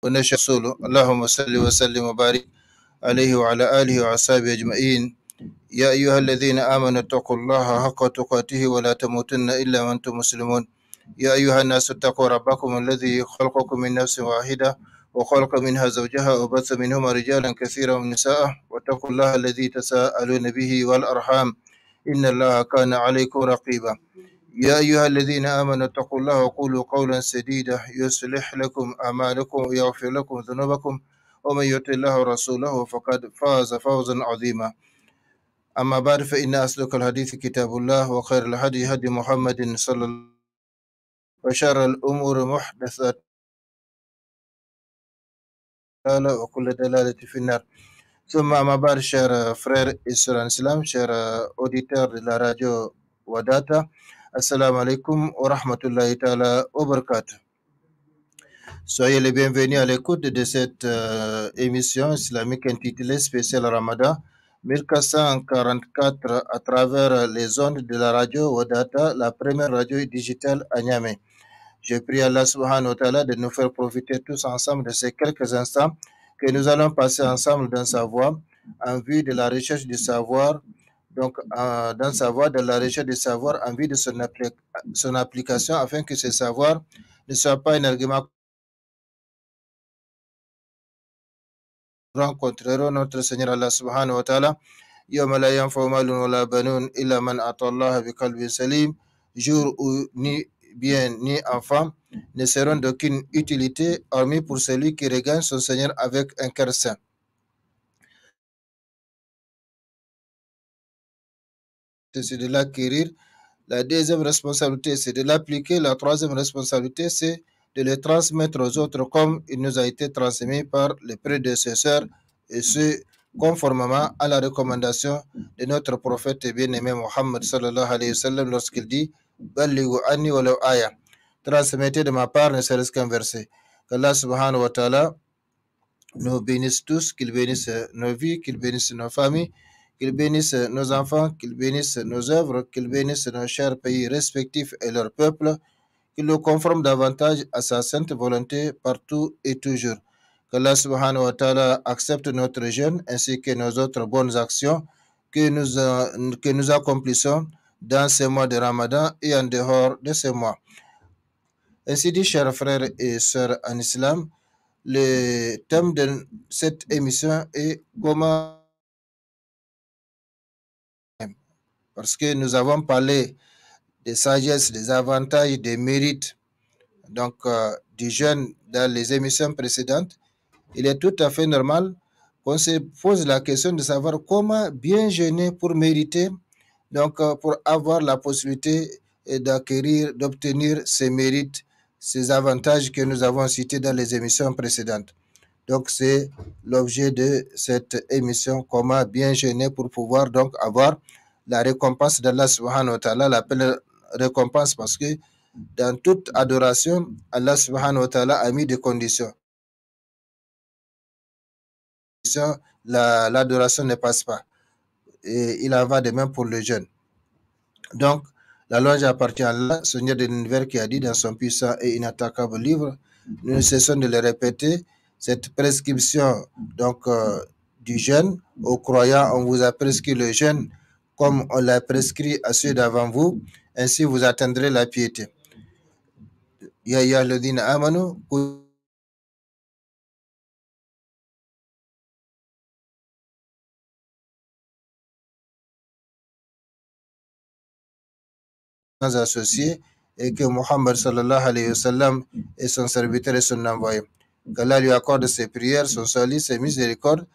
ونشهد رسوله اللهم صل وسلم وبارك عليه وعلى آله وأصحابه أجمعين. يا أيها الذين آمنوا اتقوا الله حق تقاته ولا تموتن إلا وأنتم مسلمون. يا أيها الناس اتقوا ربكم الذي خلقكم من نفس واحدة وخلق منها زوجها وبث منهما رجالا كثيرا ونساء واتقوا الله الذي تساءلون به والأرحام إن الله كان عليكم رقيبا. يا أيها الذين آمنوا اتقوا الله وقولوا قولا سديدا يصلح لكم أعمالكم ويغفر لكم ذنوبكم ومن يطع الله ورسوله فقد فاز فوزا عظيما. أما بعد فإن أصدق الحديث كتاب الله وخير الهدي هدي محمد صلى الله عليه وسلم وشر الأمور محدثاتها وكل دلالة في النار. ثم أما بعد chers frères et sœurs en islam, chers auditeurs de la radio Wadata, assalamu alaikum wa rahmatullahi ta'ala wa barakatuh. Soyez les bienvenus à l'écoute de cette émission islamique intitulée Spécial Ramadan 1444 à travers les ondes de la radio Wadata, la première radio digitale à Niamey. Je prie Allah subhanahu wa ta'ala de nous faire profiter tous ensemble de ces quelques instants que nous allons passer ensemble dans sa voie en vue de la recherche du savoir, donc dans sa voie de la recherche du savoir en vue de son application afin que ce savoir ne soit pas un argument. Rencontrerons notre Seigneur Allah subhanahu wa ta'ala yawma la yanfa'u malun wala banun illa man ata Allah bi qalbin salim, jour où ni bien ni enfant ne seront d'aucune utilité hormis pour celui qui regagne son Seigneur avec un cœur saint. C'est de l'acquérir. La deuxième responsabilité, c'est de l'appliquer. La troisième responsabilité, c'est de le transmettre aux autres comme il nous a été transmis par les prédécesseurs, et ce, conformément à la recommandation de notre prophète bien-aimé Mohammed sallallahu alayhi wa sallam lorsqu'il dit « Ballighu anni walaw aya » transmettez de ma part ne serait-ce qu'un verset. Qu'Allah subhanahu wa ta'ala nous bénisse tous, qu'il bénisse nos vies, qu'il bénisse nos familles, qu'il bénisse nos enfants, qu'il bénisse nos œuvres, qu'il bénisse nos chers pays respectifs et leurs peuples, qu'il nous conforme davantage à sa sainte volonté partout et toujours. Qu'Allah subhanahu wa ta'ala accepte notre jeûne ainsi que nos autres bonnes actions que nous accomplissons dans ces mois de Ramadan et en dehors de ces mois. Ainsi dit, chers frères et sœurs en islam, le thème de cette émission est comment, parce que nous avons parlé des sagesses, des avantages, des mérites donc du jeûne dans les émissions précédentes. Il est tout à fait normal qu'on se pose la question de savoir comment bien jeûner pour mériter, donc pour avoir la possibilité d'acquérir, d'obtenir ces mérites, ces avantages que nous avons cités dans les émissions précédentes. Donc c'est l'objet de cette émission, comment bien jeûner pour pouvoir donc avoir la récompense d'Allah subhanahu wa ta'ala, l'appel récompense, parce que dans toute adoration, Allah subhanahu wa ta'ala a mis des conditions. L'adoration ne passe pas. Et il en va de même pour le jeûne. Donc, la louange appartient à Allah, Seigneur de l'univers, qui a dit dans son puissant et inattaquable livre, nous ne cessons de le répéter, cette prescription donc du jeûne aux croyants, on vous a prescrit le jeûne comme on l'a prescrit à ceux d'avant vous, ainsi vous atteindrez la piété. Ya ayyuhalladhina amanu associés et que Mohammed sallallahu alayhi wa sallam est son serviteur et son envoyé. Qu'Allah lui accorde ses prières, son salut, ses miséricordes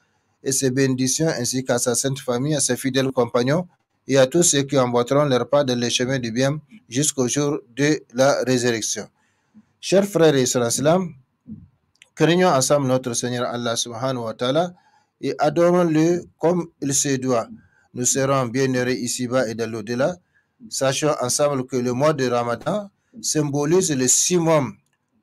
et ses bénédictions, ainsi qu'à sa sainte famille, à ses fidèles compagnons et à tous ceux qui emboîteront leur pas dans les chemins du bien jusqu'au jour de la résurrection. Chers frères et sœurs en islam, craignons ensemble notre Seigneur Allah subhanahu wa ta'ala et adorons-le comme il se doit. Nous serons bien heureux ici-bas et dans l'au-delà. Sachons ensemble que le mois de Ramadan symbolise le summum,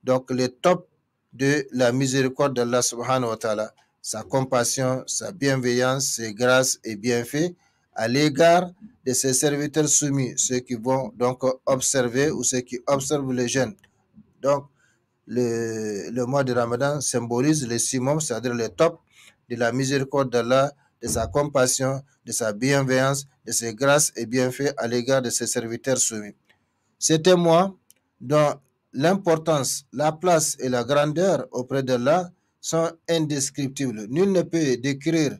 donc le top de la miséricorde d'Allah subhanahu wa ta'ala, sa compassion, sa bienveillance, ses grâces et bienfaits à l'égard de ses serviteurs soumis, ceux qui vont donc observer ou ceux qui observent le jeûne. Donc, le mois de Ramadan symbolise le summum, c'est-à-dire le top de la miséricorde d'Allah, de sa compassion, de sa bienveillance, de ses grâces et bienfaits à l'égard de ses serviteurs soumis. C'est un mois dont l'importance, la place et la grandeur auprès d'Allah sont indescriptibles. Nul ne peut décrire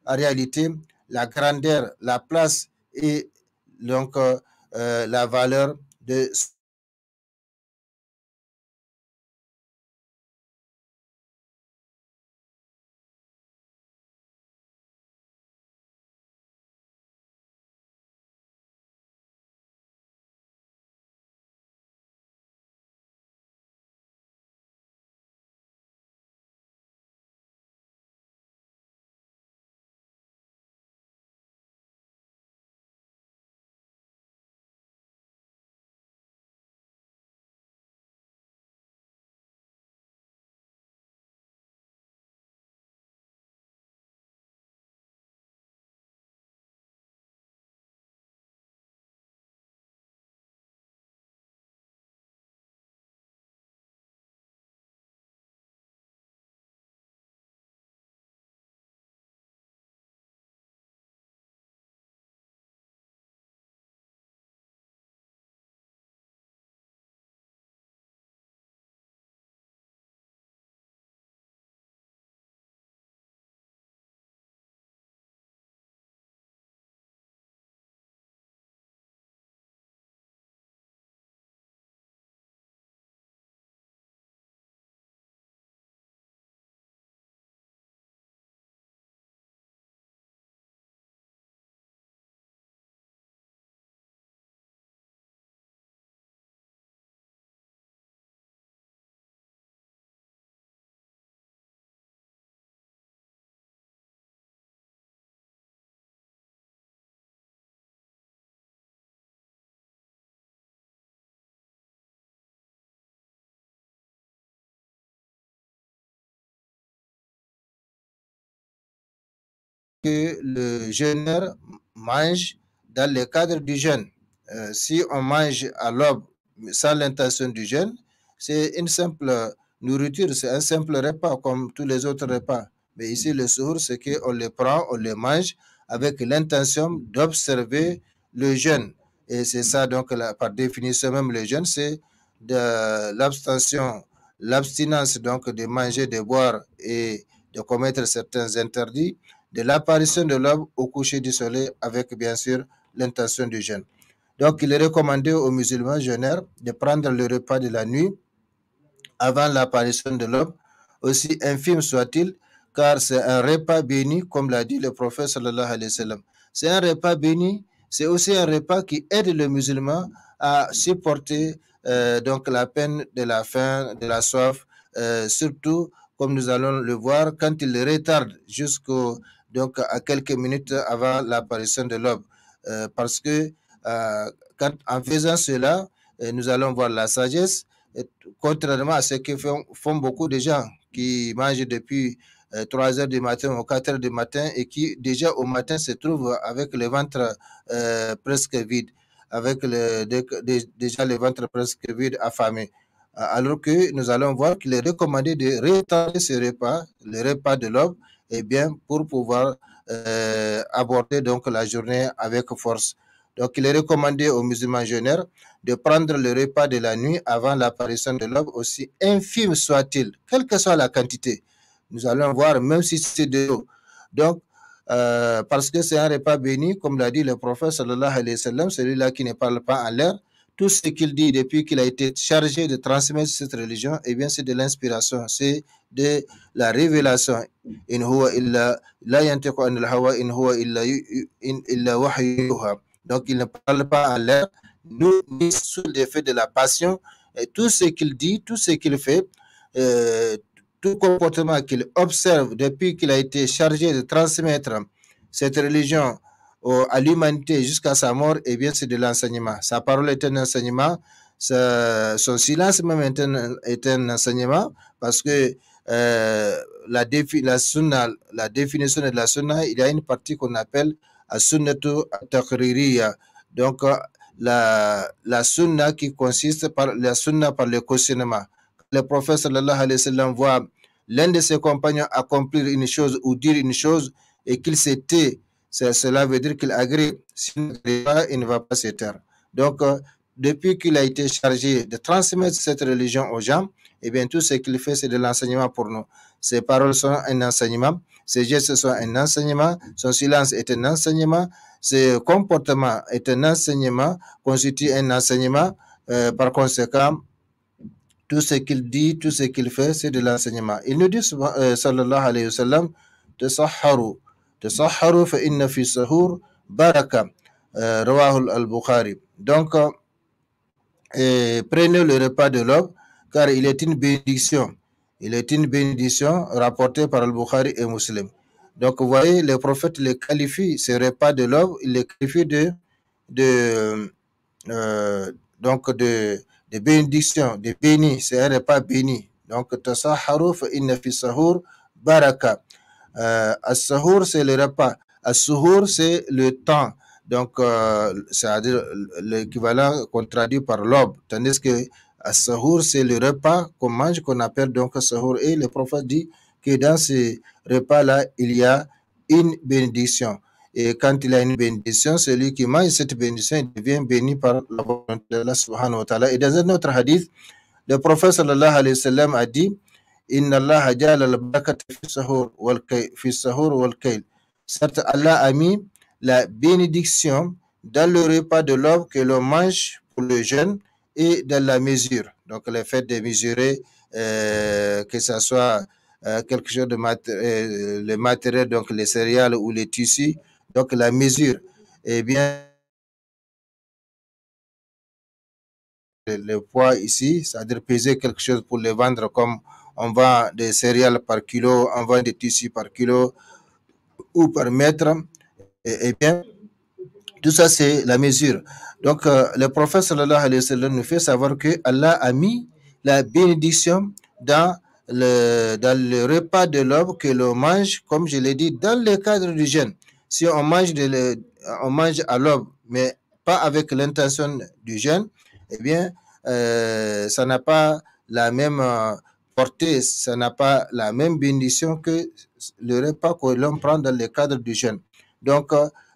en réalité la grandeur, la place et donc la valeur de que le jeûneur mange dans le cadre du jeûne. Si on mange à l'aube sans l'intention du jeûne, c'est une simple nourriture, c'est un simple repas comme tous les autres repas. Mais ici, le sourd, c'est qu'on le prend, on le mange avec l'intention d'observer le jeûne. Et c'est ça, donc, par définition même, le jeûne, c'est de l'abstention, l'abstinence, donc, de manger, de boire et de commettre certains interdits de l'apparition de l'aube au coucher du soleil avec bien sûr l'intention du jeûne. Donc il est recommandé aux musulmans jeûneurs de prendre le repas de la nuit avant l'apparition de l'aube, aussi infime soit-il, car c'est un repas béni, comme l'a dit le prophète sallallahu alayhi wa sallam. C'est un repas béni, c'est aussi un repas qui aide le musulman à supporter donc la peine de la faim, de la soif, surtout comme nous allons le voir quand il retarde jusqu'au donc à quelques minutes avant l'apparition de l'aube, parce que en faisant cela, nous allons voir la sagesse contrairement à ce que font beaucoup de gens qui mangent depuis 3 heures du matin ou 4 heures du matin et qui déjà au matin se trouvent avec le ventre presque vide, avec déjà le ventre presque vide, affamé. Alors que nous allons voir qu'il est recommandé de retarder ce repas, le repas de l'aube, et bien pour pouvoir aborder donc la journée avec force. Donc, il est recommandé aux musulmans jeûneurs de prendre le repas de la nuit avant l'apparition de l'aube, aussi infime soit-il, quelle que soit la quantité. Nous allons voir, même si c'est de l'eau. Donc, parce que c'est un repas béni, comme l'a dit le prophète sallallahu alayhi wa sallam, celui-là qui ne parle pas en l'air, tout ce qu'il dit depuis qu'il a été chargé de transmettre cette religion, eh bien, c'est de l'inspiration, c'est de la révélation. In huwa illa la yantiqu anil hawa in huwa illa wahyuha. Donc, il ne parle pas en l'air, nous, ni sous l'effet de la passion. Et tout ce qu'il dit, tout ce qu'il fait, tout comportement qu'il observe depuis qu'il a été chargé de transmettre cette religion à l'humanité jusqu'à sa mort, eh bien, c'est de l'enseignement. Sa parole est un enseignement, son silence même est un enseignement, parce que la définition de la sunna, il y a une partie qu'on appelle as-sunnatu at-taqririya. Donc, la sunna qui consiste par la sunna par le cautionnement. le prophète sallallahu alayhi wa sallam voit l'un de ses compagnons accomplir une chose ou dire une chose et qu'il se tait, cela veut dire qu'il agrée. S'il n'agrée pas, il ne va pas se taire. Donc, depuis qu'il a été chargé de transmettre cette religion aux gens, eh bien, tout ce qu'il fait, c'est de l'enseignement pour nous. Ses paroles sont un enseignement, ses gestes sont un enseignement, son silence est un enseignement, ses comportements est un enseignement, constitue un enseignement. Par conséquent, tout ce qu'il dit, tout ce qu'il fait, c'est de l'enseignement. Il nous dit, sallallahu alayhi wa sallam, tasahharu, tasahharu fa inna fi sahur baraka, rawahul al-Bukhari. Donc, prenez le repas de l'aube, car il est une bénédiction. Il est une bénédiction rapportée par al-Bukhari et Muslim. Donc, vous voyez, les prophètes les qualifient, ce repas de l'aube, ils les qualifient donc de bénédiction, de béni, c'est un repas béni. Donc, tasahharu fa inna fi sahur baraka. As-sahur, c'est le repas. As-suhur, c'est le temps. Donc, c'est-à-dire l'équivalent qu'on traduit par l'aube. Tandis que as-sahur, c'est le repas qu'on mange, qu'on appelle donc sahur. Et le prophète dit que dans ce repas-là, il y a une bénédiction. Et quand il y a une bénédiction, celui qui mange cette bénédiction il devient béni par la volonté d'Allah subhanahu wa ta'ala. Et dans un autre hadith, le prophète sallallahu alayhi wa sallam a dit Inna Allah ja'ala al-barakata fi sahur wal kayl. Certes, Allah a mis la bénédiction dans le repas de l'aube que l'on mange pour le jeûne et dans la mesure. Donc, le fait de mesurer, que ce soit quelque chose de le matériel, donc les céréales ou les tissus, donc la mesure, eh bien, le poids ici, c'est-à-dire peser quelque chose pour le vendre comme on vend des céréales par kilo, on vend des tissus par kilo ou par mètre, et bien, tout ça, c'est la mesure. Donc, le prophète sallallahu alayhi wa sallam nous fait savoir que Allah a mis la bénédiction dans le repas de l'aube que l'on mange, comme je l'ai dit, dans le cadre du jeûne. Si on mange, on mange à l'aube, mais pas avec l'intention du jeûne, eh bien, ça n'a pas la même portée, ça n'a pas la même bénédiction que le repas que l'on prend dans le cadre du jeûne. Donc,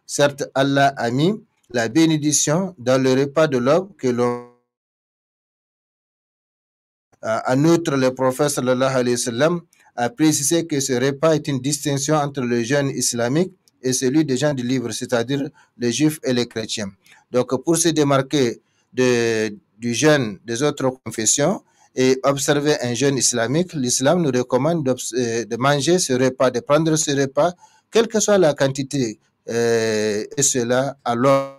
certes, Allah a mis la bénédiction dans le repas de l'aube que l'on. En outre, le prophète sallallahu alayhi wa sallam a précisé que ce repas est une distinction entre le jeûne islamique et celui des gens du livre, c'est-à-dire les juifs et les chrétiens. Donc, pour se démarquer du jeûne des autres confessions et observer un jeûne islamique, l'islam nous recommande de manger ce repas, de prendre ce repas, quelle que soit la quantité, et cela alors.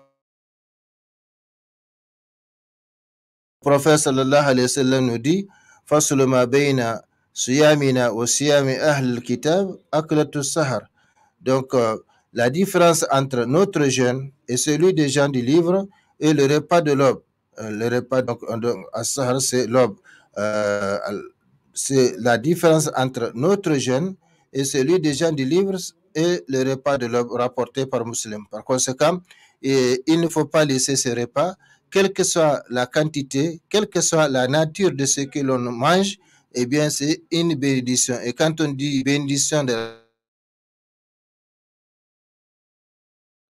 Le prophète sallallahu alayhi wa sallam nous dit Faslu ma bayna siyamina wa siyami ahl al-kitab aklatu sahar. Donc, la différence entre notre jeûne et celui des gens du livre est le repas de l'aube. Le repas, donc, as-sahar, c'est l'aube. C'est la différence entre notre jeûne et celui des gens du livre et le repas de l'aube rapporté par Muslim. Par conséquent, il ne faut pas laisser ce repas, quelle que soit la quantité, quelle que soit la nature de ce que l'on mange, eh bien, c'est une bénédiction. Et quand on dit bénédiction de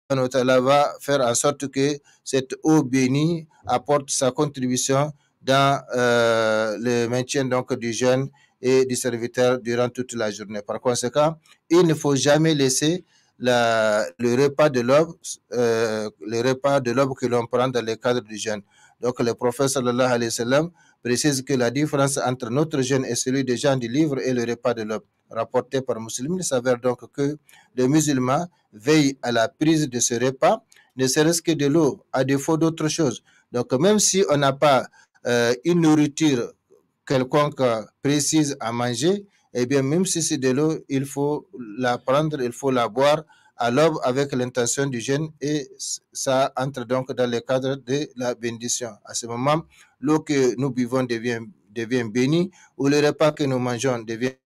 Allah va faire en sorte que cette eau bénie apporte sa contribution dans le maintien donc du jeûne et du serviteur durant toute la journée. Par conséquent, il ne faut jamais laisser le repas de l'aube que l'on prend dans le cadre du jeûne. Donc, le prophète sallallahu alayhi wa sallam précise que la différence entre notre jeûne et celui des gens du livre est le repas de l'aube. Rapporté par Muslim, il s'avère donc que les musulmans veillent à la prise de ce repas, ne serait-ce que de l'eau, à défaut d'autre chose. Donc, même si on n'a pas une nourriture quelconque précise à manger, eh bien, même si c'est de l'eau, il faut la prendre, il faut la boire à l'aube avec l'intention du jeûne et ça entre donc dans le cadre de la bénédiction. À ce moment, l'eau que nous buvons devient bénie ou le repas que nous mangeons devient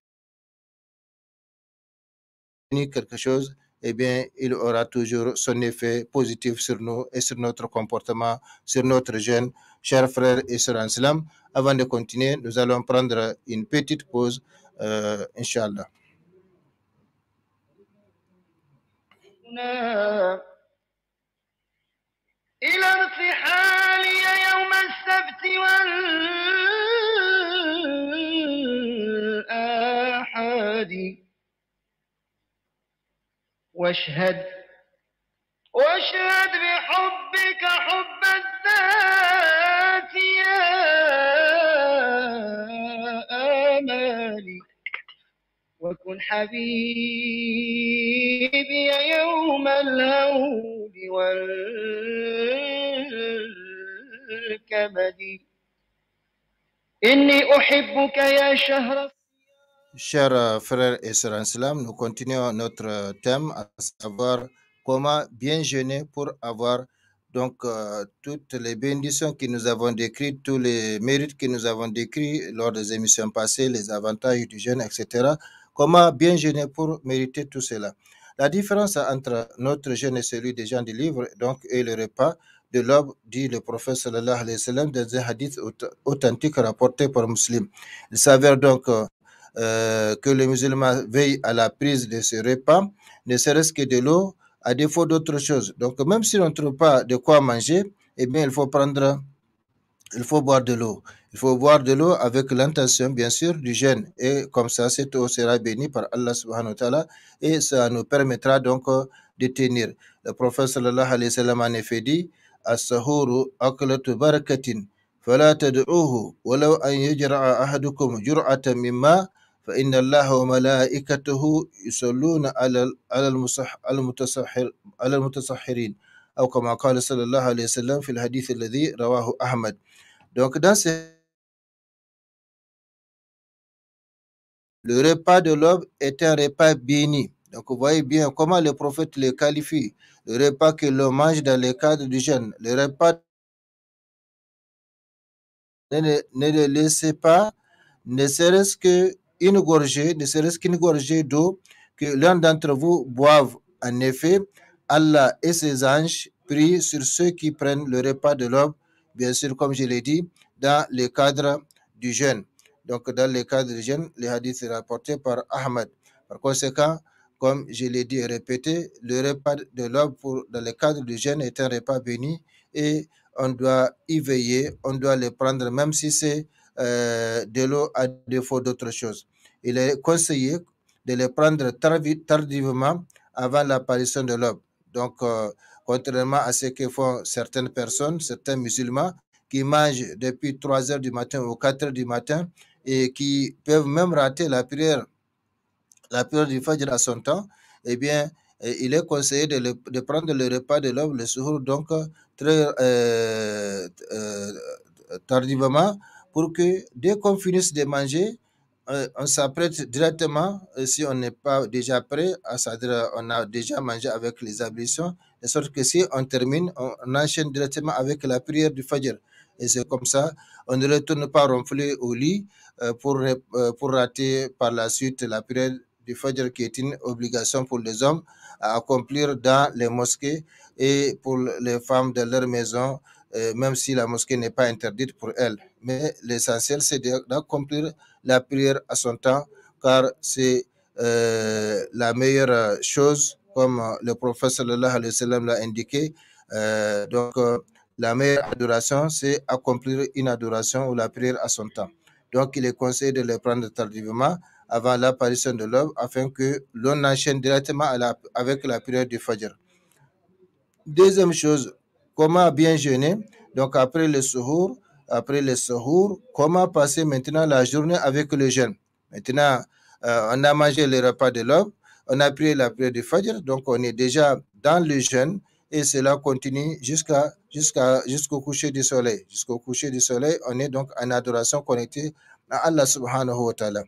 quelque chose, eh bien, il aura toujours son effet positif sur nous et sur notre comportement, sur notre jeûne, chers frères et sœurs en islam. Avant de continuer, nous allons prendre une petite pause, Inch'Allah. إلى ارتحالي يوم السبت والآحاد واشهد بحبك حب الذات يا آمالي وكن حبيبي يوم الهول والكبد إني أحبك يا شهر. Chers frères et sœurs en islam, nous continuons notre thème, à savoir comment bien jeûner pour avoir donc toutes les bénédictions que nous avons décrites, tous les mérites que nous avons décrits lors des émissions passées, les avantages du jeûne, etc. Comment bien jeûner pour mériter tout cela. La différence entre notre jeûne et celui des gens du livre, donc, est le repas de l'aube, dit le prophète sallallahu alayhi wa sallam dans un hadith authentique rapporté par Muslim. Il s'avère donc que les musulmans veillent à la prise de ce repas, ne serait-ce que de l'eau, à défaut d'autre chose. Donc, même si on ne trouve pas de quoi manger, eh bien, il faut boire de l'eau. Il faut boire de l'eau avec l'intention, bien sûr, du jeûne. Et comme ça, cette eau sera bénie par Allah subhanahu wa ta'ala et ça nous permettra donc de tenir. Le prophète sallallahu alayhi wa sallam en effet dit, As-sahuru aklatu barakatin, fala tad'uhu, walau an yajra'a ahadukum jur'atan mimma, فإن الله وملائكته يصلون على المتصحرين أو كما قال صلى الله عليه وسلم في الحديث الذي رواه أحمد. Donc le repas de l'aube est un repas béni. Donc vous voyez bien comment le prophète le qualifie. Le repas que l'on mange dans le cadre du jeûne. Le repas, ne le laissez pas, ne serait-ce qu'une gorgée d'eau que l'un d'entre vous boive. En effet, Allah et ses anges prient sur ceux qui prennent le repas de l'aube, bien sûr, comme je l'ai dit, dans le cadre du jeûne. Donc, dans le cadre du jeûne, le hadith est rapporté par Ahmad. Par conséquent, comme je l'ai dit et répété, le repas de l'aube dans le cadre du jeûne est un repas béni et on doit y veiller, on doit le prendre, même si c'est de l'eau à défaut d'autre chose. Il est conseillé de le prendre tardivement avant l'apparition de l'aube. Donc, contrairement à ce que font certaines personnes, certains musulmans, qui mangent depuis 3 heures du matin ou 4 heures du matin et qui peuvent même rater la prière du Fajr à son temps, eh bien, il est conseillé de prendre le repas de l'aube, le suhour, donc très tardivement, pour que dès qu'on finisse de manger, on s'apprête directement, si on n'est pas déjà prêt, c'est-à-dire on a déjà mangé avec les ablutions, de sorte que si on termine, on enchaîne directement avec la prière du Fajr. Et c'est comme ça, on ne retourne pas ronfler au lit pour rater par la suite la prière du Fajr, qui est une obligation pour les hommes à accomplir dans les mosquées et pour les femmes de leur maison, même si la mosquée n'est pas interdite pour elles. Mais l'essentiel, c'est d'accomplir la prière à son temps, car c'est la meilleure chose, comme le prophète sallallahu alayhi wa sallam l'a indiqué. Donc, la meilleure adoration, c'est accomplir une adoration ou la prière à son temps. Donc, il est conseillé de les prendre tardivement avant l'apparition de l'aube, afin que l'on enchaîne directement avec la prière du Fajr. Deuxième chose, comment bien jeûner? Donc, après le suhour, comment passer maintenant la journée avec le jeûne? Maintenant, on a mangé le repas de l'aube, on a prié la prière du Fajr, donc on est déjà dans le jeûne et cela continue jusqu'au coucher du soleil. Jusqu'au coucher du soleil, on est donc en adoration connectée à Allah subhanahu wa ta'ala.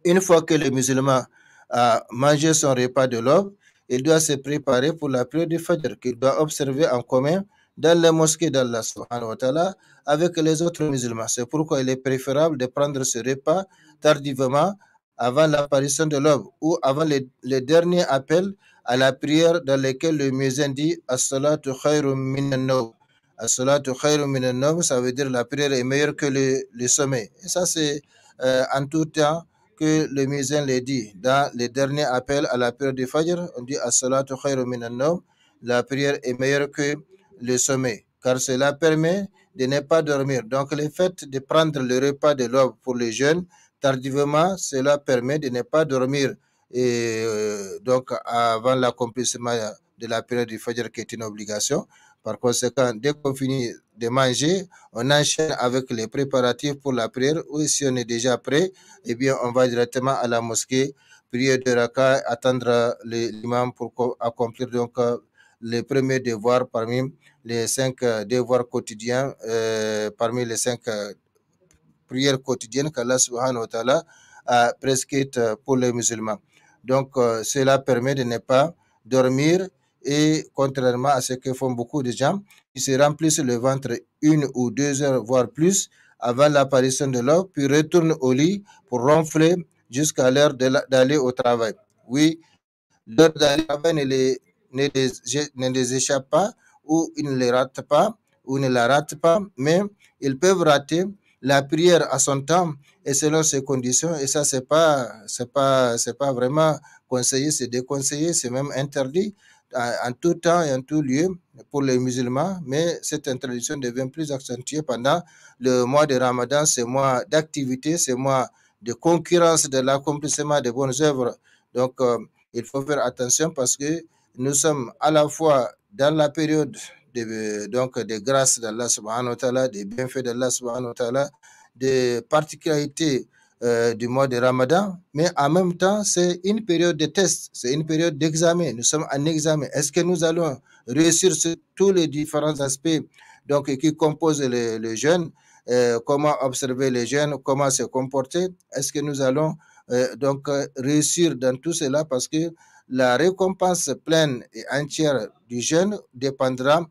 Une fois que le musulman a mangé son repas de l'aube, il doit se préparer pour la prière du Fajr qu'il doit observer en commun dans les mosquées d'Allah subhanahu wa ta'ala avec les autres musulmans. C'est pourquoi il est préférable de prendre ce repas tardivement avant l'apparition de l'aube ou avant le dernier appel à la prière dans lequel le muezzin dit As-salatu khayrun minan nawm. As-salatu khayrun minan nawm, ça veut dire la prière est meilleure que le sommeil. Et ça, c'est en tout temps que le muezzin le dit. Dans les derniers appels à la prière du Fajr, on dit As-salatu khayrun minan nawm, la prière est meilleure que le sommeil, car cela permet de ne pas dormir. Donc, le fait de prendre le repas de l'aube pour les jeunes, tardivement, cela permet de ne pas dormir et donc avant l'accomplissement de la prière du Fajr qui est une obligation. Par conséquent, dès qu'on finit de manger, on enchaîne avec les préparatifs pour la prière, ou si on est déjà prêt, eh bien, on va directement à la mosquée, prier de raka, attendre l'imam pour accomplir donc les premiers devoirs parmi les 5 devoirs quotidiens, parmi les 5 prières quotidiennes qu'Allah subhanahu wa ta'ala a prescrites pour les musulmans. Donc, cela permet de ne pas dormir et contrairement à ce que font beaucoup de gens, qui se remplissent le ventre 1 ou 2 heures, voire plus, avant l'apparition de l'aube, puis retournent au lit pour ronfler jusqu'à l'heure d'aller au travail. Oui, l'heure d'aller au travail ne les échappe pas, ou ils ne les ratent pas, ou ne la ratent pas, mais ils peuvent rater la prière à son temps et selon ses conditions. Et ça, c'est pas vraiment conseillé, c'est déconseillé, c'est même interdit en tout temps et en tout lieu pour les musulmans. Mais cette interdiction devient plus accentuée pendant le mois de Ramadan, ce mois d'activité, ce mois de concurrence de l'accomplissement des bonnes œuvres. Donc, il faut faire attention parce que nous sommes à la fois dans la période des grâces d'Allah subhanahu wa ta'ala, des bienfaits d'Allah subhanahu wa ta'ala, des particularités du mois de Ramadan, mais en même temps, c'est une période de test, c'est une période d'examen. Nous sommes en examen. Est-ce que nous allons réussir sur tous les différents aspects donc, qui composent le jeûne, comment observer les jeunes, comment se comporter? Est-ce que nous allons donc réussir dans tout cela? Parce que la récompense pleine et entière du jeûne dépendra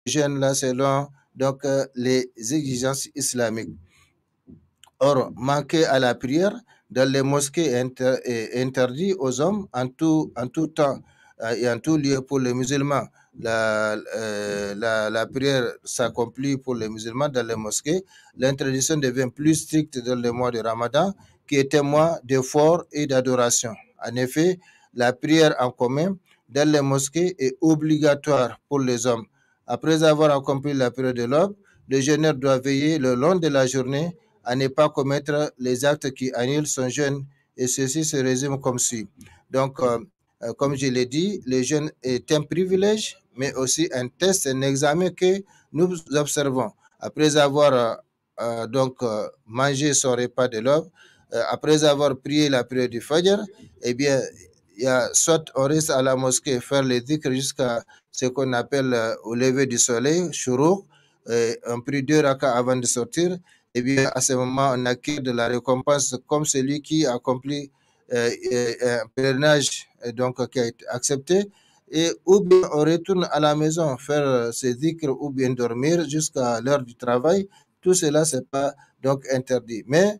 du jeûne là selon donc les exigences islamiques. Or, manquer à la prière dans les mosquées est interdit aux hommes en tout temps et en tout lieu pour les musulmans. La prière s'accomplit pour les musulmans dans les mosquées. L'interdiction devient plus stricte dans le mois de Ramadan, qui est un mois d'effort et d'adoration. En effet, la prière en commun dans les mosquées est obligatoire pour les hommes. Après avoir accompli la prière de l'aube, le jeûneur doit veiller le long de la journée à ne pas commettre les actes qui annulent son jeûne, et ceci se résume comme suit. Donc, comme je l'ai dit, le jeûne est un privilège, mais aussi un test, un examen que nous observons. Après avoir mangé son repas de l'aube, après avoir prié la prière du Fajr, eh bien, il y a soit on reste à la mosquée faire les dhikr jusqu'à ce qu'on appelle au lever du soleil, shuruq, on prie 2 rakas avant de sortir. Eh bien, à ce moment, on acquiert de la récompense comme celui qui accomplit un pèlerinage donc, qui a été accepté. Et ou bien on retourne à la maison faire ses dhikr ou bien dormir jusqu'à l'heure du travail. Tout cela, c'est pas donc interdit. Mais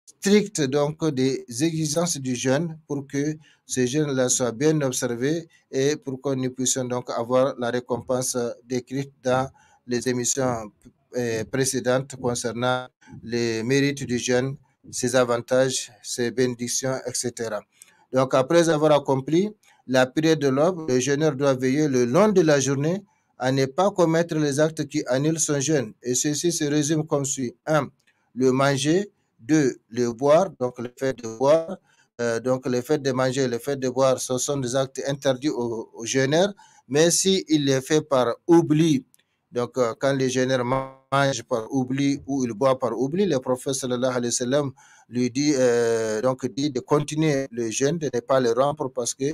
strict donc des exigences du jeûne pour que ces jeûnes-là soient bien observés et pour que nous puissions donc avoir la récompense décrite dans les émissions précédentes concernant les mérites du jeûne, ses avantages, ses bénédictions, etc. Donc, après avoir accompli la prière de l'aube, le jeûneur doit veiller le long de la journée à ne pas commettre les actes qui annulent son jeûne. Et ceci se résume comme suit. 1. Le manger. 2. Le boire, donc le fait de boire. Donc le fait de manger, le fait de boire, ce sont des actes interdits aux jeûneurs. Mais s'il les fait par oubli, donc quand les jeûneurs mangent par oubli ou ils boivent par oubli, le prophète sallallahu alayhi wa sallam lui dit, dit de continuer le jeûne, de ne pas le rompre parce que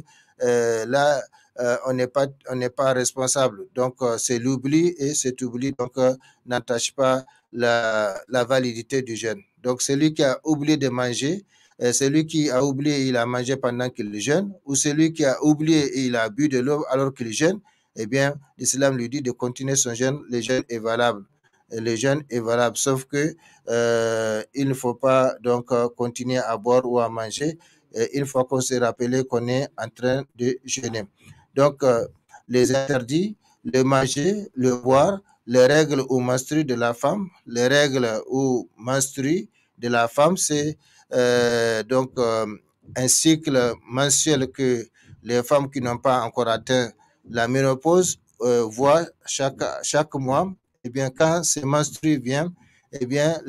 là, on n'est pas responsable. Donc, c'est l'oubli et cet oubli n'entache pas la validité du jeûne. Donc, celui qui a oublié de manger, celui qui a oublié et il a mangé pendant qu'il jeûne, ou celui qui a oublié et il a bu de l'eau alors qu'il jeûne, eh bien, l'islam lui dit de continuer son jeûne. Le jeûne est valable. Le jeûne est valable, sauf que il ne faut pas donc continuer à boire ou à manger une fois qu'on s'est rappelé qu'on est en train de jeûner. Donc, les interdits, le manger, le boire, les règles ou menstrues de la femme, les règles ou menstrues de la femme, c'est donc un cycle mensuel que les femmes qui n'ont pas encore atteint la ménopause voient chaque mois. Eh bien, quand ces menstrues viennent, eh bien,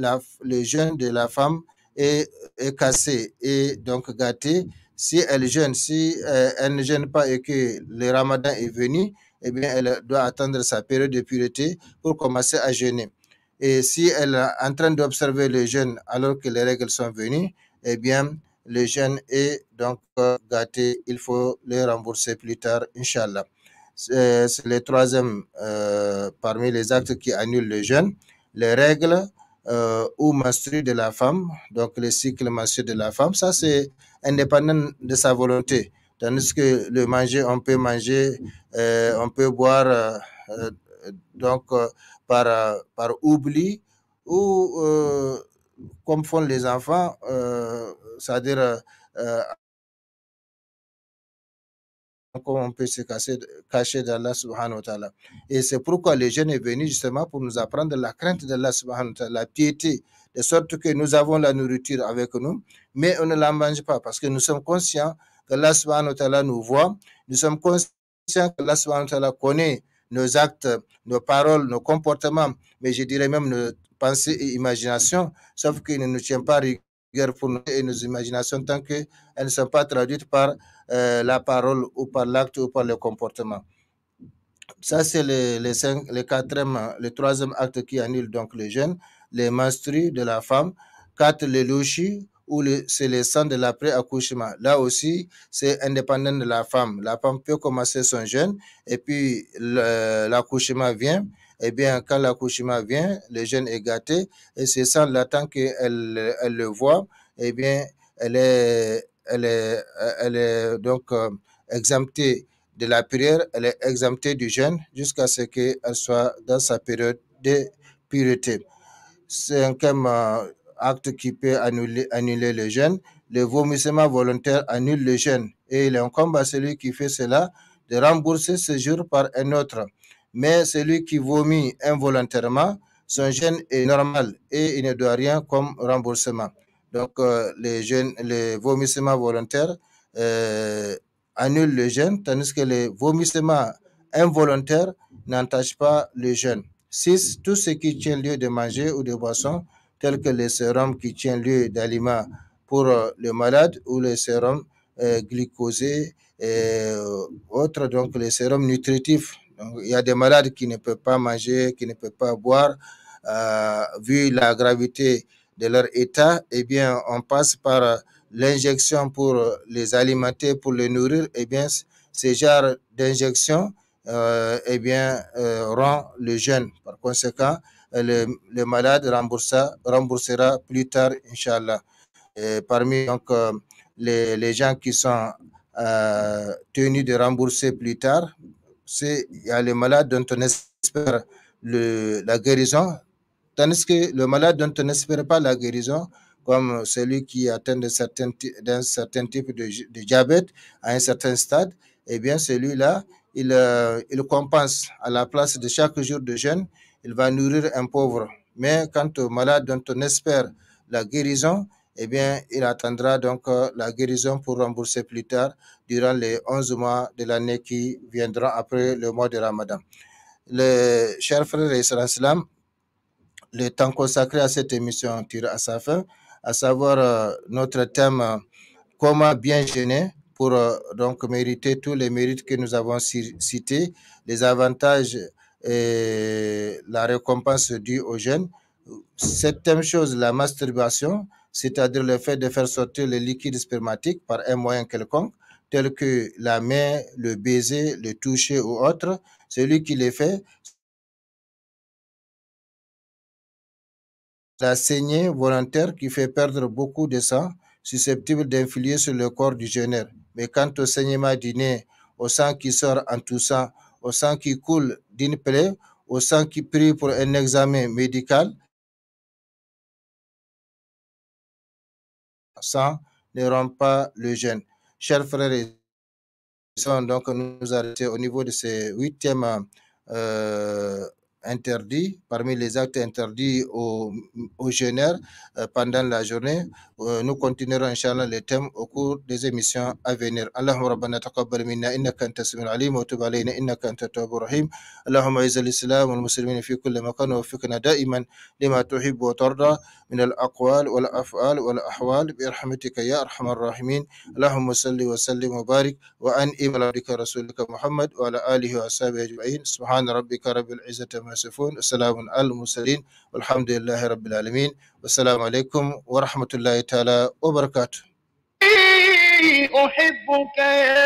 le jeûne de la femme est cassé et donc gâté. Si elle jeûne, si elle ne jeûne pas et que le ramadan est venu, eh bien, elle doit attendre sa période de pureté pour commencer à jeûner. Et si elle est en train d'observer le jeûne alors que les règles sont venues, eh bien, le jeûne est donc gâté. Il faut le rembourser plus tard, Inch'Allah. C'est le troisième parmi les actes qui annulent le jeûne. Les règles ou menstrues de la femme, donc le cycle menstruel de la femme, ça c'est indépendant de sa volonté. Tandis que le manger, on peut boire donc par oubli ou comme font les enfants, c'est-à-dire on peut se cacher d'Allah subhanahu wa ta'ala. Et c'est pourquoi le jeûne est venu justement pour nous apprendre la crainte d'Allah subhanahu wa ta'ala, la piété, de sorte que nous avons la nourriture avec nous, mais on ne la mange pas parce que nous sommes conscients que Allah subhanahu wa ta'ala nous voit, nous sommes conscients que Allah subhanahu wa ta'ala connaît nos actes, nos paroles, nos comportements, mais je dirais même nos pensées et imaginations, sauf qu'il ne nous tient pas rigueur pour nous et nos imaginations tant qu'elles ne sont pas traduites par la parole ou par l'acte ou par le comportement. Ça, c'est le troisième acte qui annule donc le jeûne, les menstrues de la femme. 4, le louchi, ou c'est le sang de l'après-accouchement. Là aussi, c'est indépendant de la femme. La femme peut commencer son jeûne et puis l'accouchement vient. Eh bien, quand l'accouchement vient, le jeûne est gâté et c'est ça, l'attente qu'elle le voit, eh bien, elle est donc exemptée de la prière, elle est exemptée du jeûne jusqu'à ce qu'elle soit dans sa période de pureté. Cinquième acte qui peut annuler le jeûne, le vomissement volontaire annule le jeûne. Et il incombe à celui qui fait cela de rembourser ce jour par un autre. Mais celui qui vomit involontairement, son jeûne est normal et il ne doit rien comme remboursement. Donc, le vomissement volontaire annule le jeûne, tandis que le vomissement involontaire n'entache pas le jeûne. 6. Tout ce qui tient lieu de manger ou de boisson, tel que le sérum qui tient lieu d'aliments pour le malade ou le sérum glycosé et autres, donc les sérums nutritifs. Donc, il y a des malades qui ne peuvent pas manger, qui ne peuvent pas boire, vu la gravité de leur état, eh bien, on passe par l'injection pour les alimenter, pour les nourrir, eh bien, ces genres d'injection eh bien, rend le jeûne. Par conséquent, le malade remboursera plus tard, Inch'Allah. Et parmi donc, les gens qui sont tenus de rembourser plus tard, il y a les malades dont on espère la guérison, tandis que le malade dont on n'espère pas la guérison, comme celui qui atteint d'un certain type de diabète à un certain stade, eh bien celui-là, il compense à la place de chaque jour de jeûne, il va nourrir un pauvre. Mais quant au malade dont on espère la guérison, eh bien, il attendra donc la guérison pour rembourser plus tard durant les 11 mois de l'année qui viendront après le mois de Ramadan. Les chers frères et sœurs, le temps consacré à cette émission tire à sa fin, à savoir notre thème comment bien jeûner pour donc mériter tous les mérites que nous avons cités, les avantages et la récompense due au jeûne. Septième chose, la masturbation, c'est-à-dire le fait de faire sortir le liquide spermatique par un moyen quelconque, tel que la main, le baiser, le toucher ou autre. Celui qui les fait, la saignée volontaire qui fait perdre beaucoup de sang, susceptible d'influer sur le corps du jeûneur. Mais quant au saignement du nez, au sang qui sort en toussant, au sang qui coule d'une plaie, au sang qui prie pour un examen médical, sang ne rompt pas le jeûne. Chers frères et sœurs, donc nous arrêter au niveau de ces 8e interdits, parmi les actes interdits aux jeûneurs pendant la journée. Nous continuerons Inch'Allah les thèmes au cours des émissions à venir. Allahumma rabbana taqabbal minna innaka anta as-sami'ul alim wa tub alayna innaka anta at-tawwabur rahim. Allahumma izz al-islam wal muslimin fi kulli makan wa waffiqna da'iman lima tuhibbu wa tarda min al-aqwal wal af'al wal ahwal bi rahmatika ya arhamar rahimin. Allahumma salli wa sallim wa barik wa an'im ala abdika rasulika Muhammad wa ala alihi wa ashabihi ajma'in. Subhana rabbika rabbil izzati amma yasifun. Salamun al mursalin. Walhamdulillahi rabbil alamin. Wassalamu alaikum wa rahmatullahi ta'ala wa barakatuh. أحبك يا